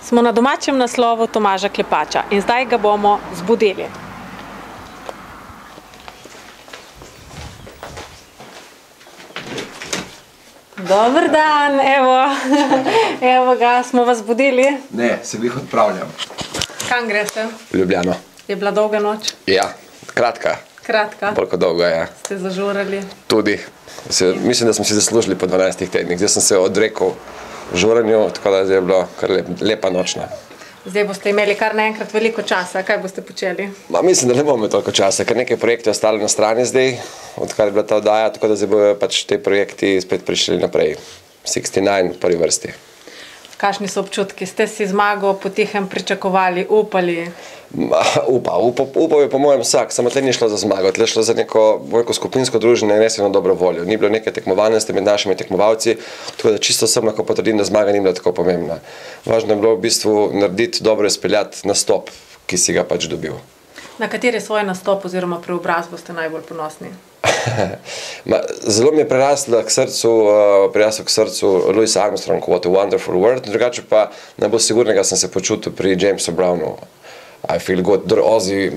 Smo na domačem naslovu Tomaža Klepača in zdaj ga bomo zbudili. Dober dan, evo ga, smo vas budili. Ne, se bih odpravljam. Kam greste? V Ljubljano. Je bila dolga noč? Ja, kratka. Kratka? Bolj kot dolga, ja. Ste zažurali? Tudi. Mislim, da smo si zaslužili po 12 tednih. Zdaj sem se odrekel žuranju, tako da je bilo kar lepa nočna. Zdaj boste imeli kar naenkrat veliko časa. Kaj boste počeli? Mislim, da ne bomo imeli toliko časa, ker nekaj projekti ostali na strani zdaj, odkar je bila ta oddaja, tako da zdaj bojo pač te projekti spet prišli naprej. 69 v prvi vrsti. Kakšni so občutki? Ste si zmago potihem pričakovali, upali? Upal je po mojem vsak, samo tle ni šlo za zmago, tle je šlo za neko skupinsko druženje in res eno dobro voljo. Ni bilo neke tekmovalnosti med našimi tekmovalci, tako da čisto sem lahko potrdim, da zmaga ni bila tako pomembna. Važno je bilo v bistvu narediti, dobro izpeljati nastop, ki si ga pač dobil. Na kateri svoj nastop oziroma preobrazbo ste najbolj ponosni? Zelo mi je preraslo k srcu Louis Armstrong, What a Wonderful World, drugače pa najbolj sigurnega sem se počutil pri Jamesu Brownu. I feel good, Ozzy,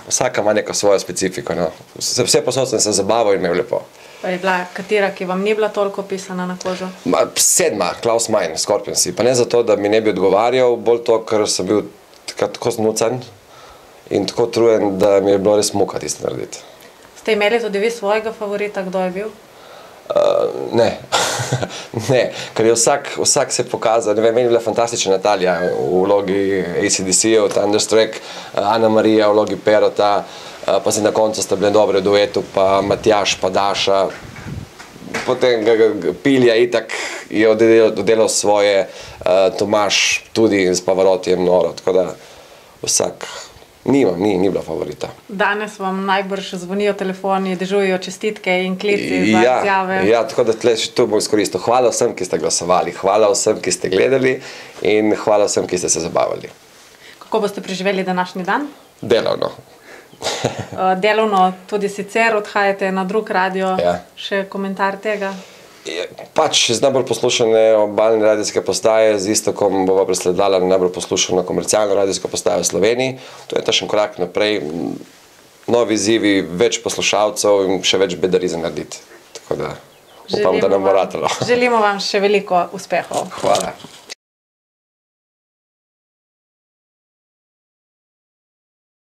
vsaka ima neko svojo specifiko. No. Vse posod sem se zabaval in imel lepo. Pa je bila katera, ki vam ni bila toliko pisana na kožo? 7, Klaus Meine, Scorpionsi. Pa ne zato, da mi ne bi odgovarjal, bolj to, ker sem bil tako znucan in tako trujen, da mi je bilo res muka tisto narediti. Ste imeli tudi vi svojega favorita, kdo je bil? Ne, ker je vsak se pokazal, ne vem, meni je bila fantastična Natalija v vlogi AC/DC-ev, Thunderstruck, Ana Marija v vlogi Perota, pa se na koncu sta bile dobre v duetu, pa Matjaž, pa Daša. Potem Pilja itak je oddelal svoje, Tomaž tudi s Pavarottijem noro, tako da vsak... Ni bila favorita. Danes vam najbrž zvonijo telefoni, dežujejo čestitke in klici za izjave. Ja, tako da tu bom izkoristil. Hvala vsem, ki ste glasovali, hvala vsem, ki ste gledali in hvala vsem, ki ste se zabavali. Kako boste preživeli današnji dan? Delovno. Delovno tudi sicer odhajate na drug radio. Še komentar tega? Pač z najbolj poslušane obalne radijske postaje z Istokom bova presledala na najbolj poslušano komercialno radijsko postajo v Sloveniji. To je takšen korak naprej, novi izzivi, več poslušalcev in še več bedari za narediti. Tako da upam, da nam bo ratalo. Želimo vam še veliko uspehov. Hvala.